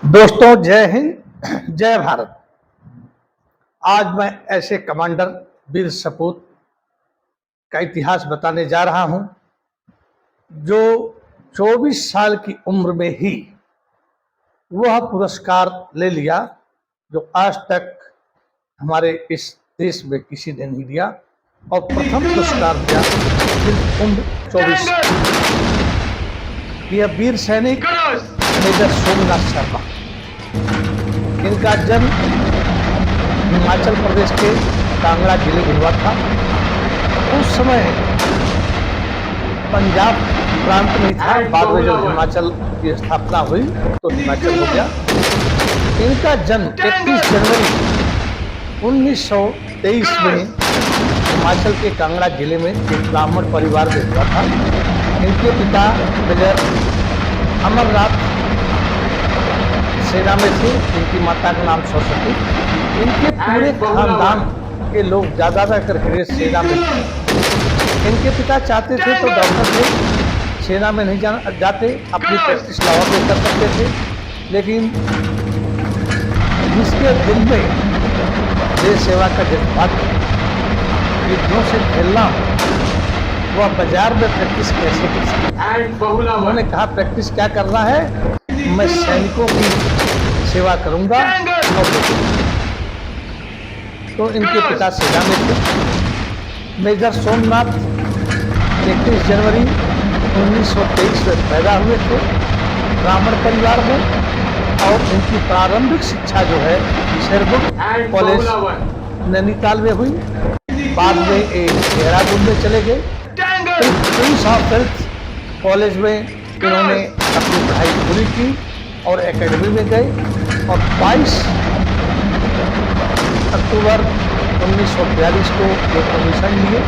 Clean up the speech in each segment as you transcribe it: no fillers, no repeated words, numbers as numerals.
दोस्तों, जय हिंद, जय भारत। आज मैं ऐसे कमांडर वीर सपूत का इतिहास बताने जा रहा हूं जो 24 साल की उम्र में ही वह पुरस्कार ले लिया जो आज तक हमारे इस देश में किसी ने नहीं दिया, और प्रथम पुरस्कार दिया सिर्फ उम्र 24 साल। यह वीर सैनिक मेजर सोमनाथ शर्मा, इनका जन्म हिमाचल प्रदेश के कांगड़ा जिले में हुआ था। उस समय पंजाब प्रांत में था, बाद में जब हिमाचल की स्थापना हुई तो हिमाचल हो गया। इनका जन्म 31 जनवरी 1923 में हिमाचल के कांगड़ा जिले में एक ब्राह्मण परिवार में हुआ था। इनके पिता मेजर अमरनाथ सेना में थे, इनकी माता का नाम सरस्वती। इनके पूरे खानदान के लोग ज्यादातर करके सेना में थे। इनके पिता चाहते थे तो डॉक्टर थे, सेना में नहीं जाते, अपनी प्रैक्टिस लाहौर में कर सकते थे। लेकिन जिसके दिल में देश सेवा का जज्बा था, युद्धों से खेलना, वह बाजार में प्रैक्टिस कैसे कर सकता। उन्होंने कहा प्रैक्टिस क्या करना है, मैं सैनिकों की सेवा करूंगा। और तो इनके पिता सेना में थे। मेजर सोमनाथ 31 जनवरी 1923 में पैदा हुए थे ब्राह्मण परिवार में, और इनकी प्रारंभिक शिक्षा जो है शेरबुक कॉलेज नैनीताल में हुई। बाद में एक देहरादून में चले गए। प्रिंस ऑफ हेल्थ कॉलेज में इन्होंने अपनी पढ़ाई पूरी की और एकेडमी में गए, और 22 अक्टूबर 1942 को एक कमीशन लिए,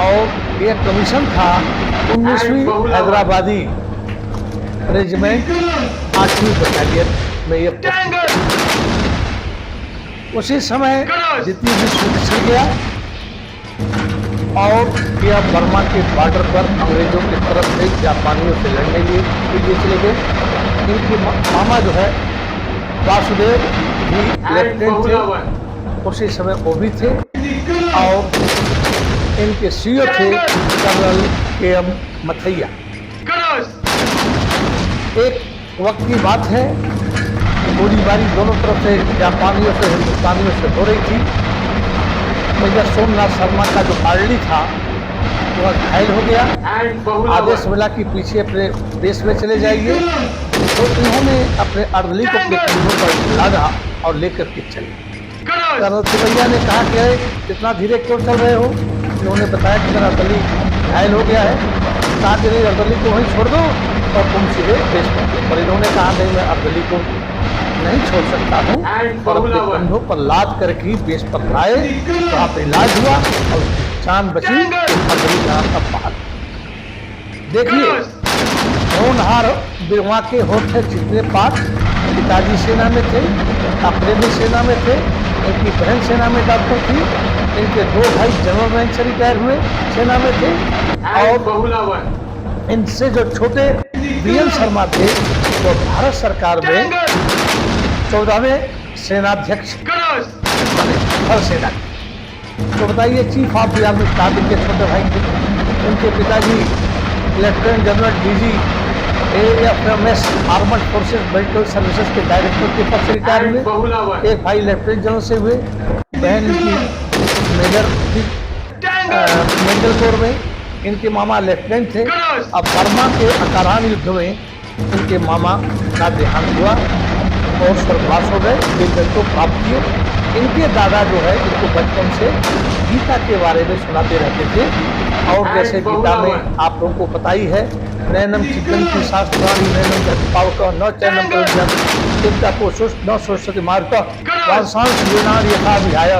और यह कमीशन था 19वीं हैदराबादी रेजिमेंट 8वीं बटालियन में। यह उसी समय जितनी भी युद्ध छिड़ गया और यह बर्मा के बॉर्डर पर अंग्रेजों की तरफ से जापानियों से लड़ने के लिए चले गए। इनके मामा जो है वासुदेव भी लेफ्टिनेंट थे, उसी समय वो भी थे, और इनके सीओ थे कर्नल के.एम. मथैया। एक वक्त की बात है, गोलीबारी दोनों तरफ से जापानियों से हिंदुस्तानियों से हो रही थी। मेजर सोमनाथ शर्मा का जो आर्ली था वह घायल हो गया। आदेश मिला कि पीछे अपने देश में चले जाइए, तो इन्होंने अपने अर्दली को अपने कंधों पर लादा और लेकर के चले। कर्नल सिमैया ने कहा कि इतना धीरे क्यों चल रहे हो। उन्होंने बताया कि मेरा अर्दली घायल हो गया है। कहा कि नहीं, अर्दली को वहीं छोड़ दो और तुम सीधे देश पहुंचो। पर इन्होंने कहा नहीं, मैं अर्दली को नहीं छोड़ सकता हूँ, और अपने कंधों पर लाद करके ही बेस पर लाए। वहाँ पे इलाज हुआ और उसकी जान बची। अर्दली जहाँ का बाहर देखिए, होनहार बिरवा के होते जितने पाठ पिताजी सेना में थे, अपने भी सेना में थे, इनकी बहन सेना में डॉक्टर थी, इनके 2 भाई जनरल रैंक से रिटायर हुए सेना में थे, और इनसे जो छोटे वीएन शर्मा थे वो भारत सरकार में 14वें सेनाध्यक्ष बने, थल सेना। तो बताइए, chief of the army staff इनके छोटे भाई थे। उनके पिताजी lieutenant general DG AFMS armed forces medical services के डायरेक्टर के पद से रिटायर हुए। एक भाई लेफ्टिनेंट जनरल से हुए, बहन की मेजर थी मेडिकल कोर में। इनके मामा लेफ्टिनेंट थे। अब बर्मा के अकारान युद्ध में इनके मामा का देहांत हुआ और स्वर्गवास हो गए। वीरगति को प्राप्त किए। इनके दादा जो है इनको बचपन से गीता के बारे में सुनाते रहते थे, और जैसे गीता में आप लोगों को पता ही है, नैनम चिकन की शास्त्राणी नैनम पावक न चैनम चिंता को न सोचते मार्ग वांसांश लीनार यथा विहाय।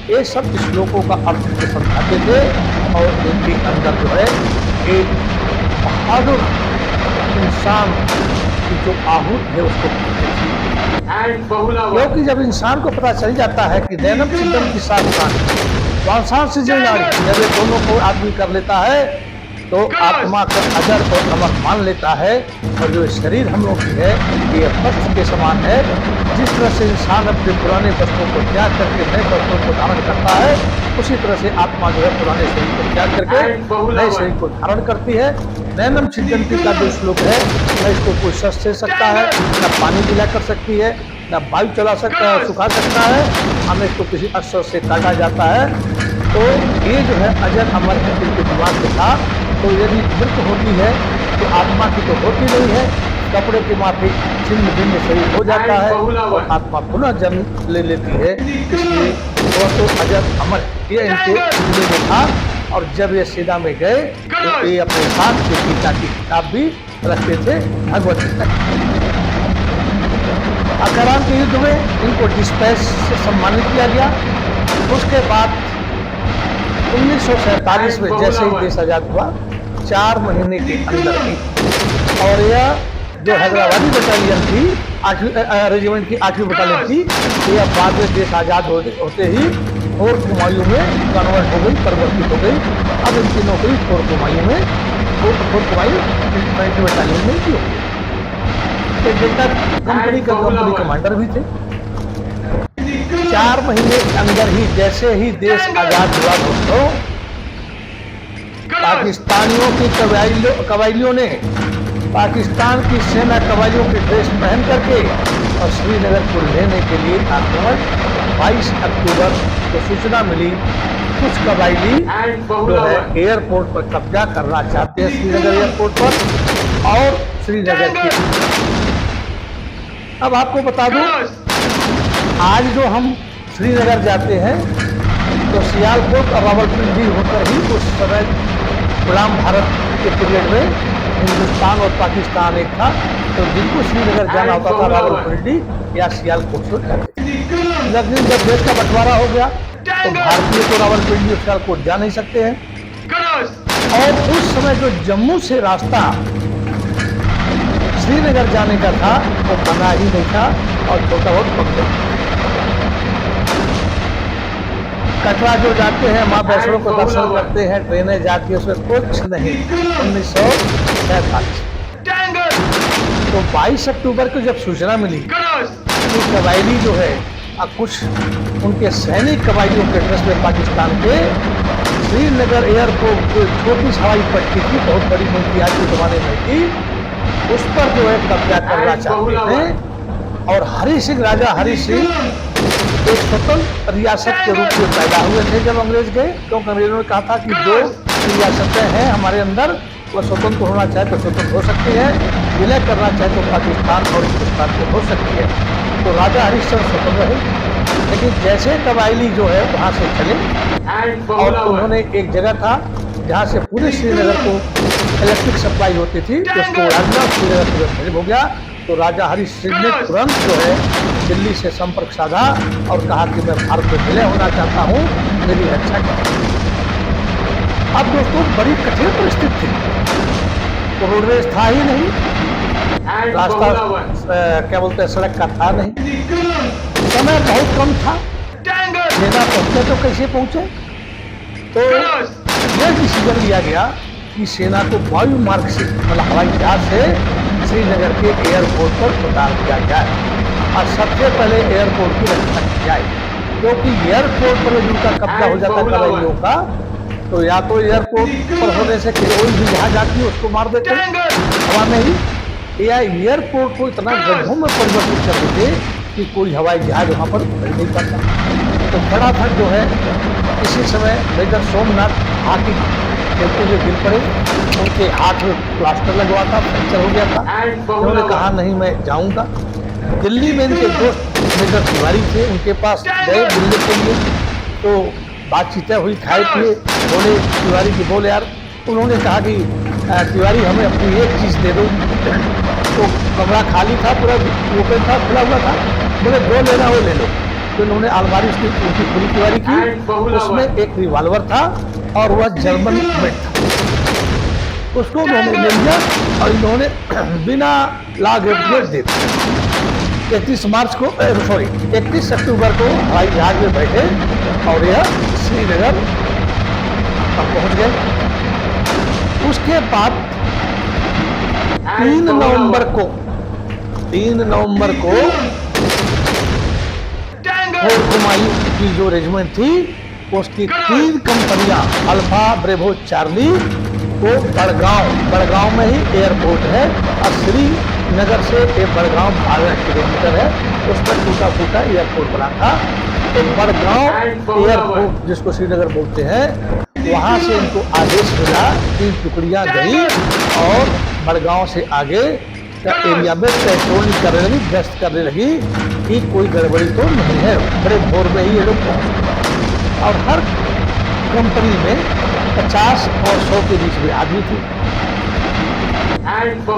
ये सब श्लोकों का अर्थ को समझाते थे, और इनके अंदर जो है एक बहादुर इंसान की जो आहूत है उसको कहते थे। क्योंकि जब इंसान को पता चल जाता है कि नैनम चिकन की शास्त्राणी वांसांश लीनारी, जब ये दोनों को आदमी कर लेता है तो आत्मा का अजर और अमर मान लेता है, और जो शरीर हम लोग की है ये वस्त्र के समान है। जिस तरह से इंसान अपने पुराने वस्त्रों को त्याग करके नए वस्त्रों को धारण करता है, उसी तरह से आत्मा जो है पुराने शरीर को त्याग करके नए शरीर को धारण करती है। नैनम छिद्यन्ति का जो श्लोक है, न इसको कोई शस्त्र से सकता है, न पानी गिला कर सकती है, न वायु चला सकता है, सुखा सकता है, हमें इसको किसी अस्त्र से काटा जाता है। तो ये जो है अजर अमर है दिल के दिमाग के साथ। तो यदि मृत्यु होती है तो आत्मा की तो होती नहीं है, कपड़े के माथे छिन्न भिन्न शरीर हो जाता है और आत्मा पुनः जन्म ले लेती है। इसलिए वो तो अजर अमर ये इनके दिल में था। और जब ये सीधा में गए तो ये अपने साथ के गीता की किताब भी रखते थे, भगवत गीता। अकारान के युद्ध में इनको डिस्पैच से सम्मानित किया गया। उसके बाद 1947 में जैसे ही देश आजाद हुआ, 4 महीने के अंदर ही, और यह जो हैदराबादी बटालियन थी, रेजिमेंट की 8वीं बटालियन थी, यह बाद में देश आजाद होते ही फोर्ट कुमायूं में कन्वर्ट हो गई, परिवर्तित हो गई। अब इनकी नौकरी फोर्ट कुमायूं में, फोर्ट कुमायूं बटालियन में की। डेल्टा कंपनी का कंपनी कमांडर भी थे। 4 महीने के अंदर ही जैसे ही देश आजाद हुआ दोस्तों, पाकिस्तानियों की कबायलियों ने पाकिस्तान की सेना कबायलियों की ड्रेस पहन करके और श्रीनगर को लेने के लिए आक्रमण। 22 अक्टूबर को सूचना मिली कुछ कबायली जो है एयरपोर्ट पर कब्जा करना चाहते हैं, श्रीनगर एयरपोर्ट पर और श्रीनगर की। अब आपको बता दूं, आज जो हम श्रीनगर जाते हैं तो सियालकोट और रावलपिंडी होकर ही उस समय गुलाम भारत के पीरियड में हिंदुस्तान और पाकिस्तान एक था, तो जिनको श्रीनगर जाना होता था रावलपिंडी या सियालकोट से जाते थे। लेकिन जब देश का बंटवारा हो गया तो भारतीय तो रावलपिंडी और सियालकोट जा नहीं सकते हैं। और उस समय जो जम्मू से रास्ता श्रीनगर जाने का था वो बना ही नहीं था और छोटा बहुत पक गया। कटरा जो जाते हैं माँ वैष्णो को दर्शन करते हैं, ट्रेनें जाती है, उसमें कुछ नहीं। 1947 तो 22 अक्टूबर को जब सूचना मिली कि कबायली जो है कुछ उनके सैनिक कबायलियों के ड्रेस में पाकिस्तान के श्रीनगर एयरपोर्ट को छोटी हवाई पट्टी थी, बहुत बड़ी नहीं थी, आज के जमाने में थी, उस पर जो है कब्जा करना चाहते थे। और हरि सिंह, राजा हरि सिंह एक स्वतंत्र रियासत के रूप में पैदा हुए थे जब अंग्रेज गए, क्योंकि अंग्रेजों ने कहा था कि जो रियासतें हैं हमारे अंदर वो स्वतंत्र होना चाहे तो स्वतंत्र हो सकती है, विलय करना चाहे तो पाकिस्तान और हिंदुस्तान को हो सकती है। तो राजा हरिश्चंद्र स्वतंत्र रहे, लेकिन जैसे कबायली जो है वहाँ से चले और उन्होंने एक जगह था जहाँ से पूरे श्रीनगर को इलेक्ट्रिक सप्लाई होती थी, उसको उड़ाना श्रीनगर तुरंत हो गया। तो राजा हरि सिंह ने तुरंत जो है दिल्ली से संपर्क साधा और कहा कि मैं भारत में विलय होना चाहता हूँ, मेरी रक्षा करें। अब दोस्तों बड़ी कठिन परिस्थिति थी, तो रोडवेज था ही नहीं, रास्ता क्या बोलते हैं सड़क का था नहीं, समय बहुत कम था, सेना पहुंचे तो कैसे पहुंचे। तो यह डिसीजन लिया गया कि सेना को वायु मार्ग से, मतलब हवाई जहाज से श्रीनगर के एयरपोर्ट पर उतार दिया जाए और सबसे पहले एयरपोर्ट की रक्षा की जाए, क्योंकि एयरपोर्ट पर जिनका कब्जा हो जाता है कबायलियों का, तो या तो एयरपोर्ट पर होने से कोई भी जहाज आती है उसको मार देते हवा में ही, या एयरपोर्ट को इतना गड्ढों में परिवर्तित कर देते कि कोई हवाई जहाज वहाँ पर उतर नहीं पाता। तो फटाफट जो है इसी समय मेजर सोमनाथ हाथी खेलते हुए गिर पड़े, उनके हाथ में प्लास्टर लगवा था, फ्रैक्चर हो गया था। उन्होंने कहा नहीं मैं जाऊंगा। दिल्ली में इनके दोस्त मेजर तिवारी थे, उनके पास गए मिलने के लिए, तो बातचीतें हुई, खाए पिए, बोले तिवारी की बोले यार, उन्होंने कहा कि तिवारी हमें अपनी एक चीज़ दे दो। तो कमरा खाली था, पूरा ओपन था, खुला हुआ था, बोले जो लेना वो ले लो। तो उन्होंने अलमारी उसकी उनकी पूरी तैयारी की, उसमें एक रिवॉल्वर था और वह जर्मन मेड था, उसको उन्होंने ले लिया और इन्होंने बिना लाग दे दिया। 31 अक्टूबर को हवाई जहाज में बैठे और यह श्रीनगर तक पहुंच गए। उसके बाद 3 नवंबर को फोर्ट हुमायूं की जो रेजिमेंट थी उसकी 3 कंपनियां अल्फा ब्रेवो चार्ली को बड़गांव में ही एयरपोर्ट है और श्रीनगर से बड़गांव 12 किलोमीटर है, उस पर टूटा फूटा एयरपोर्ट बना था। तो बड़गांव एयरपोर्ट जिसको श्रीनगर बोलते हैं, वहां से इनको आदेश मिला, 3 टुकड़ियां गई और बड़गांव से आगे एरिया में पेट्रोलिंग करने लगी, गश्त करने लगी कि कोई गड़बड़ी तो नहीं है। बड़े भोर में ही ये लोग पहुंच गए और हर कंपनी में 50 और 100 के बीच में आदमी थी। तो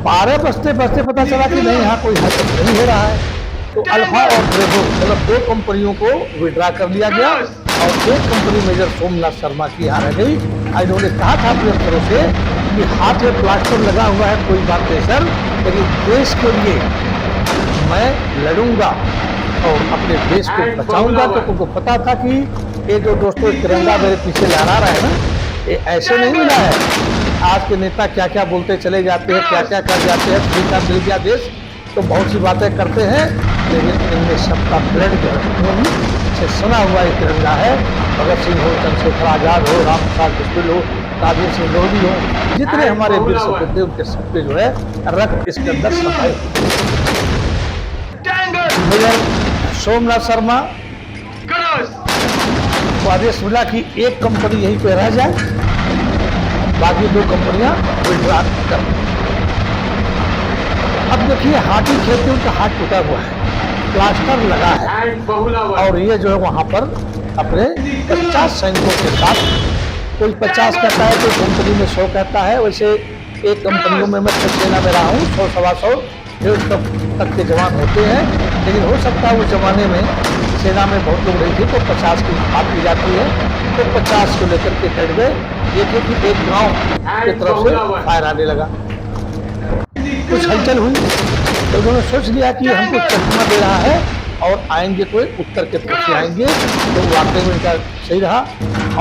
12 बजते पता चला कि नहीं, यहाँ कोई हरकत नहीं हो रहा है। तो अल्फा और ब्रेवो मतलब 2 कंपनियों को विड्रा कर लिया गया और एक कंपनी मेजर सोमनाथ शर्मा की यहाँ रह गई। इन्होंने कहा था अपने अफसरों से कि हाथ में प्लास्टर लगा हुआ है, कोई बात नहीं सर, लेकिन देश के लिए मैं लड़ूंगा और अपने देश को बचाऊंगा। तो उनको पता था कि ये जो दोस्तों तिरंगा मेरे पीछे लहरा रहा है ना, ये ऐसे नहीं मिला है। आज के नेता क्या क्या बोलते चले जाते हैं, क्या क्या कर जाते हैं, फ्री का मिल गया देश, तो बहुत सी बातें करते हैं, लेकिन इनमें सबका ब्लड से सुना हुआ ये तिरंगा है। भगत सिंह हो, चंद्रशेखर आजाद हो, राम प्रसाद बिस्मिल हो, राजेंद्र सिंह लोधी हो, जितने हमारे वीर सपूत थे उनके सबके जो है रक्त इसके अंदर समाये। मेजर सोमनाथ शर्मा को आदेश मिला कि एक कंपनी यहीं पे रह जाए, बाकी 2 कंपनियां विड्रा कर। अब देखिए हाथी खेलते उनका हाथ टूटा हुआ है, प्लास्टर लगा है और ये जो है वहां पर अपने 50 सैनिकों के साथ, कोई 50 कहता है, कोई कंपनी में 100 कहता है। वैसे एक कंपनियों में मैं सेना में रहा हूँ, 100-125 तक के जवान होते हैं, लेकिन हो सकता है उस जमाने में सेना में बहुत लोग नहीं थे तो 50 की बात की जाती है। तो 50 को लेकर के हट गए। देखे कि एक गांव की तरफ से फायर आने लगा, कुछ हलचल हुई तो उन्होंने सोच लिया कि हमको चकमा दे रहा है और आएंगे तो उत्तर की तरफ से आएंगे। तो वाकई में इनका सही रहा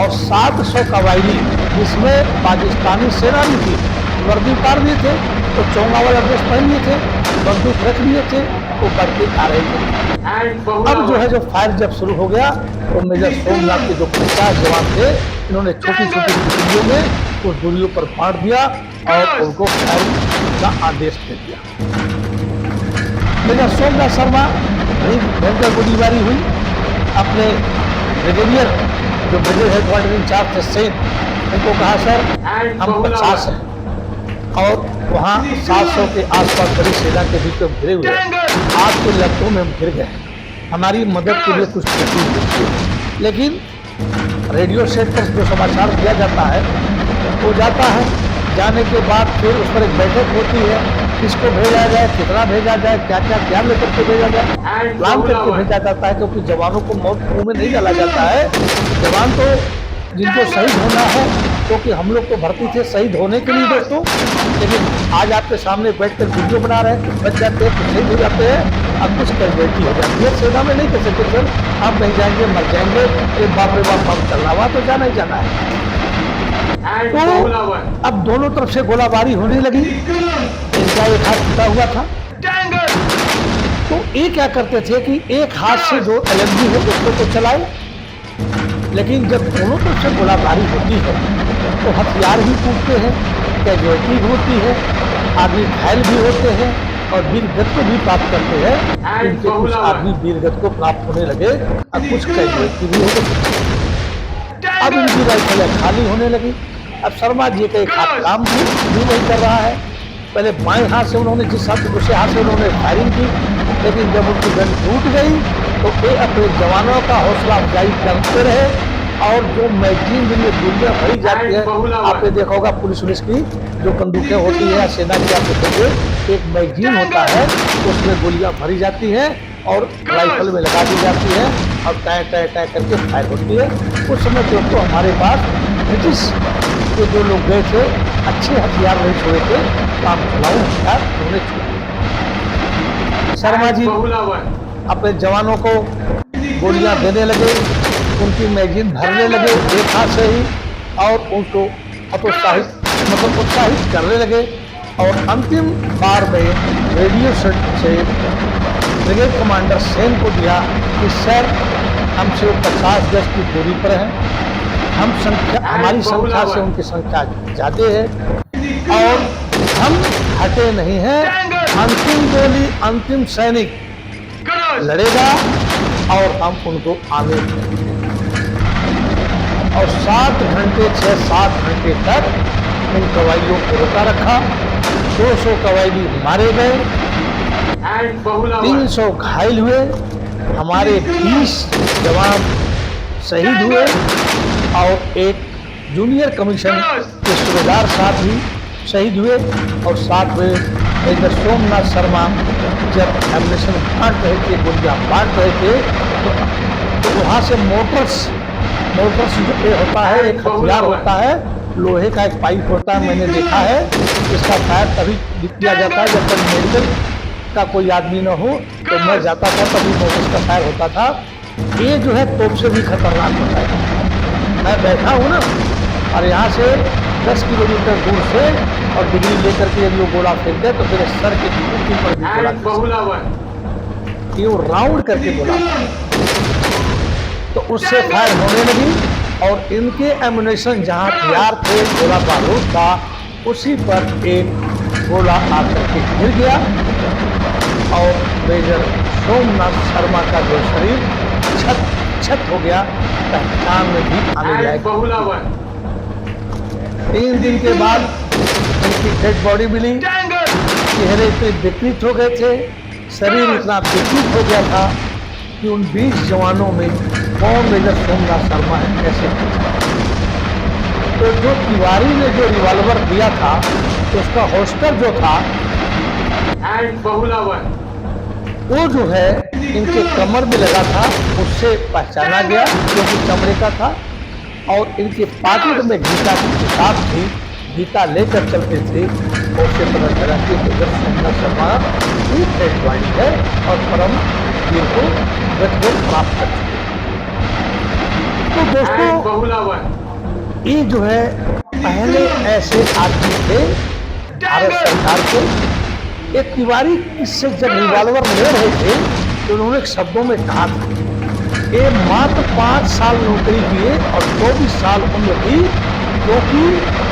और 700 कवायदी जिसमें पाकिस्तानी सेना भी थी, वर्दी उतार दिए थे, तो चोंगा वाला ड्रेस पहन लिए थे, बंदूक रख लिए थे, वो बढ़ते आ रहे थे। अब जो है जो फायर जब शुरू हो गया तो मेजर सोमनाथ के जो 50 जवान थे, इन्होंने छोटी छोटी टुकड़ियों में उस दूरियों पर बांट दिया और उनको फायरिंग का आदेश दे दिया। मेजर सोमनाथ शर्मा भयंकर गोलीबारी हुई। अपने ब्रिगेडियर जो ब्रिगेड हेडक्वार्टर इंचार्ज थे सेन, उनको कहा सर हम 50 हैं और वहाँ 700 के आसपास बड़ी सेना के बीच में घिरे हुए, आग के लपटों में हम घिर गए, हमारी मदद के लिए कुछ तकलीफ होती है। लेकिन रेडियो सेट पर जो समाचार दिया जाता है वो जाता है, जाने के बाद फिर उस पर एक बैठक होती है, किसको भेजा जाए, कितना भेजा जाए, क्या क्या लेकर के भेजा जाए, प्लान करके भेजा जाता है। क्योंकि जवानों को मौत मुंह में नहीं डाला जाता है। जवान तो जिनको शहीद होना है, क्योंकि हम लोग तो भर्ती थे शहीद होने के लिए दोस्तों, लेकिन आज आपके सामने बैठकर वीडियो बना रहे हैं, कुछ बच जाते हैं, कुछ शहीद हो जाते हैं, अब कुछ कैजुअलिटी हो जाती है। सेना में नहीं कर सकते सर, आप नहीं जाएंगे मर जाएंगे, एक बाप रे बाप हम चलना हुआ तो जाना ही जाना है। तो अब दोनों तरफ से गोलाबारी होने लगी, इनका एक हाथ टूटा हुआ था। तो ये क्या करते थे कि एक हाथ से जो LMG है उसको तो चलाए, लेकिन जब दोनों तरफ से गोलाबारी होती है तो हथियार भी टूटते हैं, कैजुअलिटी होती है, आदमी घायल भी होते हैं और वीरगति को भी प्राप्त करते हैं। इनके कुछ आदमी वीरगति को प्राप्त होने लगे और कुछ कैजुअलिटी भी हो गई। अब इनकी राइफलें खाली होने लगी। अब शर्मा जी का एक हाथ काम भी नहीं कर रहा है। पहले बाएं हाथ से उन्होंने जिस हाथ दूसरे हाथ से उन्होंने फायरिंग की, लेकिन जब उनकी गन टूट गई तो ये अपने जवानों का हौसला अफजाई करते रहे। और जो मैगजीन जिनमें गोलियां भरी जाती है, आपने देखा होगा पुलिस की जो बंदूकें होती है, सेना की आप देखोगे एक मैगजीन होता है, उसमें गोलियां भरी जाती हैं और राइफल में लगा दी जाती है और टै टै टै करके फायर होती है। उस समय तो हमारे पास ब्रिटिश के जो लोग गए थे अच्छे हथियार नहीं छोड़े थे, काम चलाऊ हथियार उन्होंने छोड़े। शर्मा जी अपने जवानों को गोलियां देने लगे, उनकी मैगजीन भरने लगे एक हाथ से ही और उनको उत्साहित करने लगे और अंतिम बार में रेडियो से ब्रिगेड कमांडर सेन को दिया कि सर हमसे 50 गज की दूरी पर है, हमारी संख्या से उनकी संख्या ज्यादा है और हम हटे नहीं हैं। अंतिम गोली अंतिम सैनिक लड़ेगा और हम उनको आने देंगे। और 7 घंटे 6-7 घंटे तक उन कवायदियों को रोका रखा। 200 कवायदी मारे गए, 300 घायल हुए, हमारे 20 जवान शहीद हुए और एक जूनियर कमीशन के सूबेदार साहब भी शहीद हुए। और साथ में मेजर सोमनाथ शर्मा जब एम्युनिशन बांट रहे थे, गोलियां बांट रहे थे, तो वहाँ से मोटर्स जो होता है, एक हथियार होता है, लोहे का एक पाइप होता है, मैंने देखा है। इसका फायर तभी किया जाता है जब तक मेडिकल का कोई आदमी न हो। तो मैं जाता था तभी मोटर्स का फायर होता था। ये जो है तोप से भी खतरनाक होता है। मैं बैठा हूँ ना, और यहाँ से 10 किलोमीटर दूर से और डिग्री लेकर के यदि वो गोला फेंकते तो मेरे सर के ऊपर भी गोला ये राउंड करके बोला, तो उससे फायर होने लगी और इनके एम्युनिशन जहां तैयार थे, गोला बारूद था, उसी पर एक गोला आकर के गिर गया और मेजर सोमनाथ शर्मा का जो शरीर छत हो गया, पहचान में भी आने लायक। 3 दिन के बाद उनकी डेड बॉडी मिली। चेहरे इतने विकृत हो गए थे, शरीर इतना विकृत हो गया था कि उन 20 जवानों में कौन मेजर सोमनाथ शर्मा है कैसे पूछा। तो जो तिवारी ने जो रिवॉल्वर दिया था, तो उसका होस्टर जो था वो जो है इनके कमर में लगा था, उससे पहचाना गया क्योंकि चमड़े का था। और इनके पॉकेट में गीता की किताब थी, गीता लेकर चलते थे, और उससे पता चला कि मेजर सोमनाथ शर्मा की डेड बॉडी है और परम वीर को गति प्राप्त कर चुके। तो दोस्तों, ये जो है पहले ऐसे आदमी थे भारत सरकार के। ये तिवारी इससे जब रिवॉल्वर ले रहे थे तो उन्होंने शब्दों में कहा था, ये मात्र 5 साल नौकरी किए और 24 साल उम्र थी, क्योंकि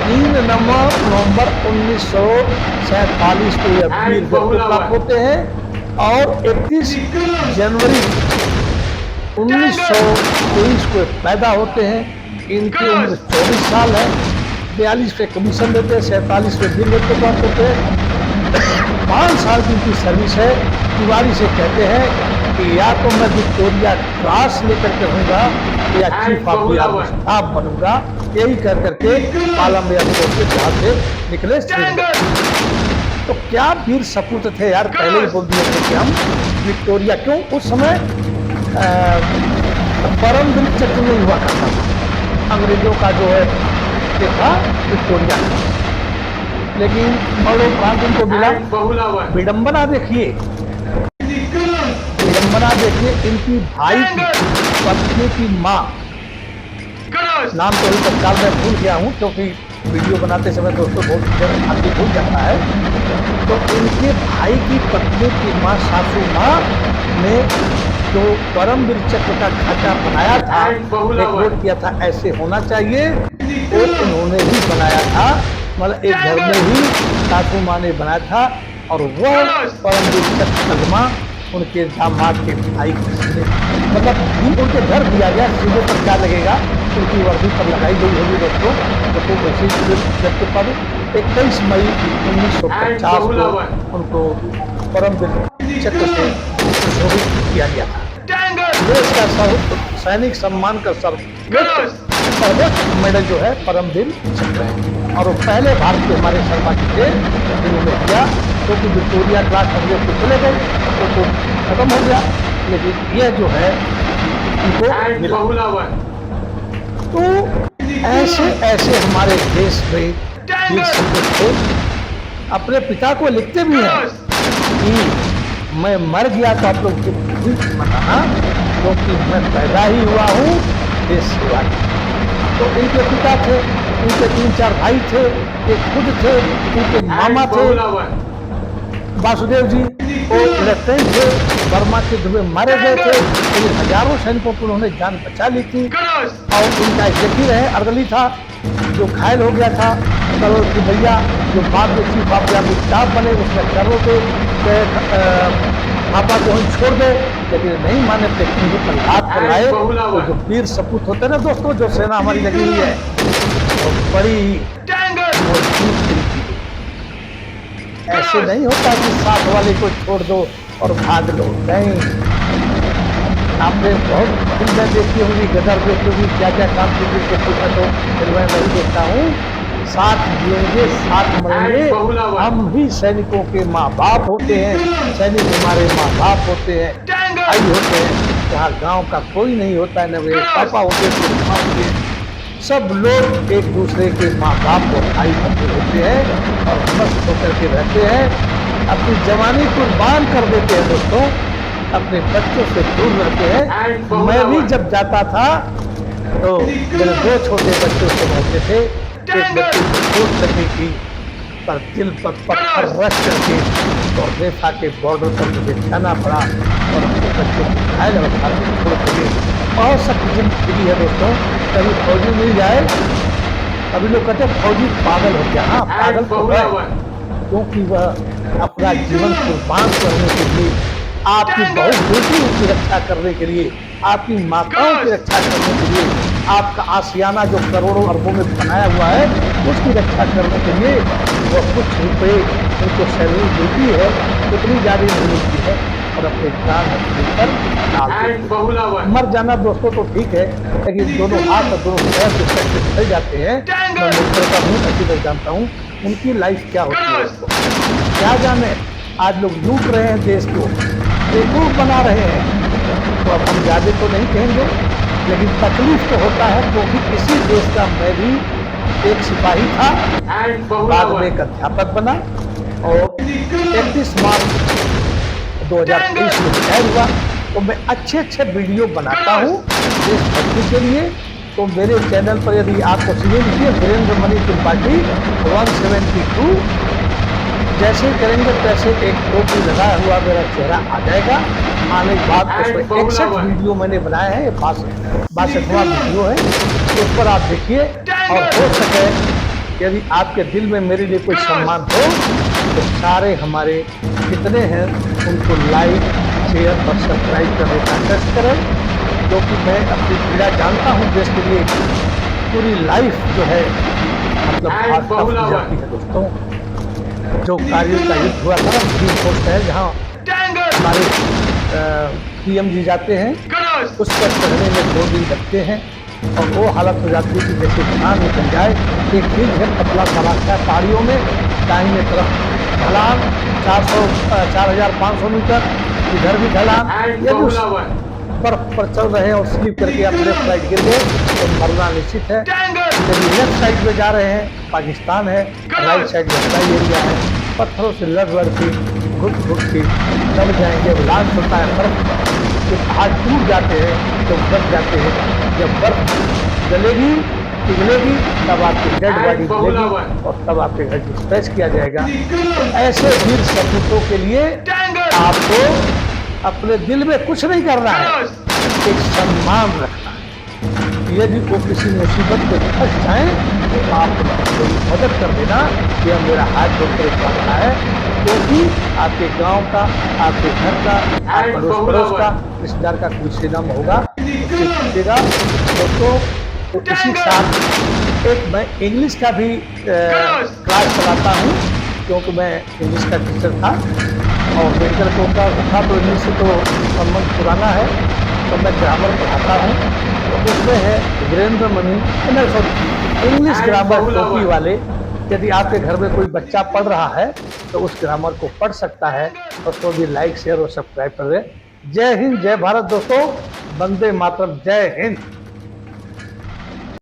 3 नवंबर 1947 को यह वीर गति प्राप्त होते हैं और 31 जनवरी 1923 को पैदा होते हैं। इनकी उम्र 24 साल है। 42 पे कमीशन देते हैं, 47 पे वीर गति प्राप्त होते हैं। 5 साल की इनकी सर्विस है। तिवारी से कहते हैं कि या तो मैं विक्टोरिया क्रॉस लेकर के रहूंगा या chief of the army staff बनूंगा। यही कर करके पालम एयरपोर्ट से जहां से निकले श्रीनगर। तो क्या वीर सपूत थे यार, पहले ही बोल दिए थे कि हम विक्टोरिया, क्यों उस समय परमवीर चक्र नहीं हुआ करता था, अंग्रेजों का जो है ये था विक्टोरिया। लेकिन मरणोपरांत उनको मिला। विडंबना देखिए, इनकी भाई की पत्नी की माँ, नाम तो अभी तत्काल मैं भूल गया हूँ क्योंकि वीडियो बनाते समय दोस्तों बहुत आदमी भूल जाता है। तो इनके भाई की पत्नी की माँ, सासू माँ ने जो परमवीर चक्र का खाचा बनाया था, डेकोरेट किया था, ऐसे होना चाहिए, वो उन्होंने ही बनाया था। मतलब एक घर में ही सासू माँ ने बनाया था और वह परमवीर चक्र तगमा उनके दामाद के भाई ने, मतलब उनके घर दिया गया। सीधे पर क्या लगेगा, उनकी वर्दी पर लगाई गई होगी दोस्तों। तो वैसे पर 21 मई 1950 को उनको परमवीर चक्र से सुशोभित किया गया था। देश का सैनिक सम्मान का सर्वोच्च मेडल जो है परमवीर चक्र है और वो पहले भारत के हमारे शर्मा जी थे जिन्होंने किया, क्योंकि विक्टोरिया क्लास अंग्रेज को चले गए तो खत्म हो गया, लेकिन यह जो है उनको मिला। तो ऐसे ऐसे हमारे देश में वीर सपूत थे। अपने पिता को लिखते भी हैं कि मैं मर गया तो आप लोग बताना, क्योंकि मैं पैदा ही हुआ हूँ देश सेवा। तो इनके पिता थे, इनके 3-4 भाई थे, ये खुद थे, इनके मामा थे वासुदेव जी, वो लेफ्टिनेंट थे, बर्मा के दुबे मारे गए थे, लेकिन हजारों सैनिकों को उन्होंने जान बचा ली थी। और उनका एक जकीर है अर्दली था, जो घायल हो गया था, करोड़ की भैया, जो बाद में चीफ ऑफ आर्मी स्टाफ बने, उसने करोड़ के पापा को हम छोड़ दे, लेकिन नहीं माने थे, हिंदू पर हाथ पर लाए। तो जो वीर सपूत होते ना दोस्तों, जो सेना हमारी लगी हुई है, वो बड़ी मजबूत दिल की। ऐसे नहीं होता कि साथ वाले को छोड़ दो और भाग लो, नहीं। आपने बहुत फिल्में देखी होंगी, गदर देखी होंगी, क्या क्या काम की पूछा तो फिल्में नहीं देखता हूँ। साथ जिएंगे, साथ मरेंगे, हम भी सैनिकों के माँ बाप होते हैं, सैनिक हमारे माँ बाप होते हैं, भाई होते हैं। यहाँ गांव का कोई नहीं होता है, न वे पापा होते हैं, सब लोग एक दूसरे के माँ बाप और भाई बंधु होते हैं और मस्त होकर के रहते हैं, अपनी जवानी कुर्बान कर देते हैं दोस्तों, अपने बच्चों से दूर रहते हैं। मैं भी जब जाता था तो मेरे 2 छोटे बच्चों से रहते थे, एक बच्चे को चोट लगी थी, पर दिल पर पत्थर रख करके और रेफा के बॉर्डर पर मुझे जाना पड़ा और अपने बच्चों को घायल अवस्था में छोड़ सके। बहुत सख्त जिंदगी है दोस्तों, कभी फौजी मिल जाए, अभी लोग कहते हैं फौजी पागल हो गया। हाँ, पागल तो है, क्योंकि वह अपना जीवन कुर्बान करने के लिए, आपकी बहु बेटियों की रक्षा करने के लिए, आपकी माताओं की रक्षा करने के लिए, आपका आशियाना जो करोड़ों अरबों में बनाया हुआ है, उसकी रक्षा करने के लिए वो कुछ रुपए उनको सैलरी मिलती है, उतनी ज्यादा नहीं मिलती है, और अपने प्राण पर डाल मर जाना दोस्तों तो ठीक है, लेकिन दोनों हाथ और दोनों पैर जो पैसे फैल जाते हैं, मैं मित्र का हूँ, अच्छी तरह जानता हूँ उनकी लाइफ क्या होती है, उसको क्या जाने। आज लोग लूट रहे हैं देश को, बेवकूफ बना रहे हैं, तो अब हम ज्यादा तो नहीं कहेंगे, लेकिन तकलीफ तो होता है, क्योंकि इसी देश का मैं भी एक सिपाही था, बाद में एक अध्यापक बना और 31 मार्च 2023 में रिटायर हुआ। तो मैं अच्छे वीडियो बनाता हूँ देशभक्ति के लिए। तो मेरे चैनल पर यदि आपको सुनिए, लिखिए वीरेंद्र मणि त्रिपाठी 172, जैसे करेंगे तैसे एक टोपी लगाया हुआ मेरा चेहरा आ जाएगा। आने के बाद उसमें 61 वीडियो मैंने बनाए हैं, 62वां वीडियो है, उस पर आप देखिए। और हो सके यदि आपके दिल में मेरे लिए कोई सम्मान हो तो सारे हमारे कितने हैं उनको लाइक, शेयर और सब्सक्राइब करने का कष्ट करें, क्योंकि मैं अपनी पीड़ा जानता हूँ देश के लिए। पूरी लाइफ जो है मतलब जाती है दोस्तों। जो कार्य का युद्ध हुआ था ना, सुप्रीम कोर्ट है जहाँ हमारे पीएम जी जाते हैं, उस पर चढ़ने में 2 दिन लगते हैं और वो हालत हो जाती है कि जैसे ढलान निकल जाए। एक हिल है, पतला सा रास्ता है पहाड़ियों में, दाहिने तरफ ढलान 4500 मीटर, इधर भी ढलान। यदि उस बर्फ पर चल रहे हैं और स्लिप करके आप लेफ्ट साइड गिर गए तो मरना निश्चित है। यदि लेफ्ट साइड में जा रहे हैं, पाकिस्तान है, राइट साइड में हवाई एरिया है, पत्थरों से लड़ के घुट के दब जाएंगे। लांच होता है बर्फ के पहाड़ टूट जाते हैं तो दब जाते हैं। जब बर्फ गलेगी, पिघलेगी, तब आपकी डेड बॉडी मिलेगी और तब आपके घर डिस्पैच किया जाएगा। तो ऐसे वीर सपूतों के लिए आपको अपने दिल में कुछ नहीं करना है, एक सम्मान रखना है। यदि वो किसी मुसीबत में फंस जाए तो आप थोड़ी मदद कर देना, यह मेरा हाथ जोड़कर कहना है, क्योंकि आपके गांव का, आपके घर का, पड़ोस पड़ोस का, रिश्तेदार का कोई सेना में होगा, उससे पूछेगा। दोस्तों तो इसी साथ एक मैं इंग्लिश का भी क्लास चलाता हूँ, क्योंकि मैं इंग्लिश का टीचर था और मेडिकल कोर्स का था, तो इंग्लिश से तो संबंध पुराना है, तो मैं ग्रामर पढ़ाता हूँ। तो उसमें है वीरेंद्र मणि इंग्लिश ग्रामर टोपी वाले। यदि आपके घर में कोई बच्चा पढ़ रहा है तो उस ग्रामर को पढ़ सकता है, और तो भी लाइक, शेयर और सब्सक्राइब कर दें। जय हिंद, जय भारत दोस्तों, वंदे मातरम, जय हिंद।